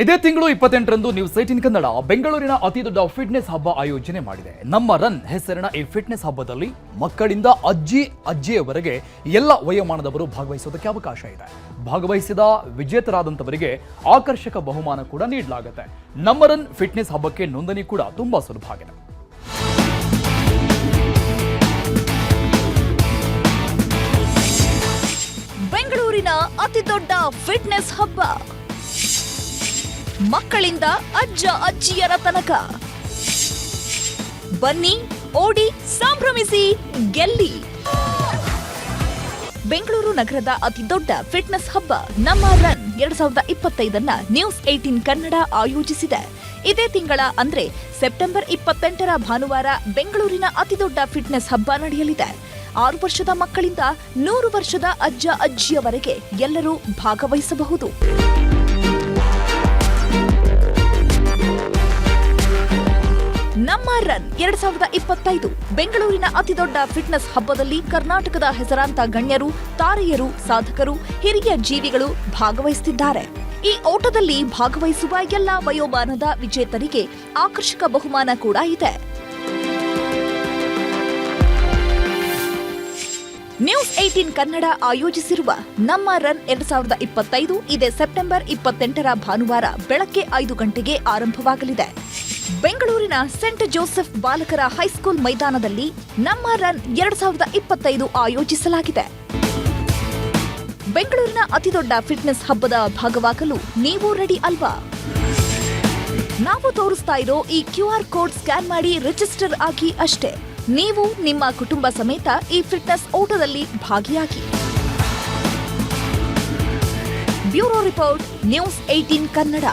ಇದೇ ತಿಂಗಳು 28ರಂದು ನ್ಯೂಸ್ 18 ಕನ್ನಡ ಬೆಂಗಳೂರಿನ ಅತಿ ದೊಡ್ಡ ಫಿಟ್ನೆಸ್ ಹಬ್ಬ ಆಯೋಜನೆ ಮಾಡಿದೆ. ನಮ್ಮ ರನ್ ಹೆಸರಿನ ಈ ಫಿಟ್ನೆಸ್ ಹಬ್ಬದಲ್ಲಿ ಮಕ್ಕಳಿಂದ ಅಜ್ಜಿಯವರೆಗೆ ಎಲ್ಲ ವಯೋಮಾನದವರು ಭಾಗವಹಿಸೋದಕ್ಕೆ ಅವಕಾಶ ಇದೆ. ಭಾಗವಹಿಸಿದ ವಿಜೇತರಾದಂತವರಿಗೆ ಆಕರ್ಷಕ ಬಹುಮಾನ ಕೂಡ ನೀಡಲಾಗುತ್ತೆ. ನಮ್ಮ ರನ್ ಫಿಟ್ನೆಸ್ ಹಬ್ಬಕ್ಕೆ ನೋಂದಣಿ ಕೂಡ ತುಂಬಾ ಸುಲಭ ಆಗಿದೆ. ಬೆಂಗಳೂರಿನ ಅತಿ ದೊಡ್ಡ ಫಿಟ್ನೆಸ್ ಹಬ್ಬ, ಮಕ್ಕಳಿಂದ ಅಜ್ಜಿಯರ ತನಕ ಬನ್ನಿ, ಓಡಿ, ಸಂಭ್ರಮಿಸಿ, ಗೆಲ್ಲಿ. ಬೆಂಗಳೂರು ನಗರದ ಅತಿ ದೊಡ್ಡ ಫಿಟ್ನೆಸ್ ಹಬ್ಬ ನಮ್ಮ ರನ್ 2025 ನ್ಯೂಸ್ 18 ಕನ್ನಡ ಆಯೋಜಿಸಿದೆ. ಇದೇ ತಿಂಗಳ ಅಂದ್ರೆ ಸೆಪ್ಟೆಂಬರ್ 28ರ ಭಾನುವಾರ ಬೆಂಗಳೂರಿನ ಅತಿ ದೊಡ್ಡ ಫಿಟ್ನೆಸ್ ಹಬ್ಬ ನಡೆಯಲಿದೆ. 6 ವರ್ಷದ ಮಕ್ಕಳಿಂದ 100 ವರ್ಷದ ಅಜ್ಜಿಯವರೆಗೆ ಎಲ್ಲರೂ ಭಾಗವಹಿಸಬಹುದು. ನಮ್ಮ ರನ್ 2025 ಬೆಂಗಳೂರಿನ ಅತಿದೊಡ್ಡ ಫಿಟ್ನೆಸ್ ಹಬ್ಬದಲ್ಲಿ ಕರ್ನಾಟಕದ ಹೆಸರಾಂತ ಗಣ್ಯರು, ತಾರೆಯರು, ಸಾಧಕರು, ಹಿರಿಯ ಜೀವಿಗಳು ಭಾಗವಹಿಸುತ್ತಿದ್ದಾರೆ. ಈ ಓಟದಲ್ಲಿ ಭಾಗವಹಿಸುವ ಎಲ್ಲ ವಯೋಮಾನದ ವಿಜೇತರಿಗೆ ಆಕರ್ಷಕ ಬಹುಮಾನ ಕೂಡ ಇದೆ. ನ್ಯೂಸ್ 18 ಕನ್ನಡ ಆಯೋಜಿಸಿರುವ ನಮ್ಮ ರನ್ 2025 ಇದೇ ಸೆಪ್ಟೆಂಬರ್ 28ರ ಭಾನುವಾರ ಬೆಳಗ್ಗೆ 5 ಗಂಟೆಗೆ ಆರಂಭವಾಗಲಿದೆ. ಬೆಂಗಳೂರಿನ ಸೆಂಟ್ ಜೋಸೆಫ್ ಬಾಲಕರ ಹೈಸ್ಕೂಲ್ ಮೈದಾನದಲ್ಲಿ ನಮ್ಮ ರನ್ 2025 ಆಯೋಜಿಸಲಾಗಿದೆ. ಬೆಂಗಳೂರಿನ ಅತಿದೊಡ್ಡ ಫಿಟ್ನೆಸ್ ಹಬ್ಬದ ಭಾಗವಾಗಲು ನೀವು ರೆಡಿ ಅಲ್ವಾ? ನಾವು ತೋರಿಸ್ತಾ ಇರೋ ಈ QR ಕೋಡ್ ಸ್ಕ್ಯಾನ್ ಮಾಡಿ ರಿಜಿಸ್ಟರ್ ಆಗಿ ಅಷ್ಟೇ. ನೀವು ನಿಮ್ಮ ಕುಟುಂಬ ಸಮೇತ ಈ ಫಿಟ್ನೆಸ್ ಓಟದಲ್ಲಿ ಭಾಗಿಯಾಗಿ. Bureau report, news 18 Kannada.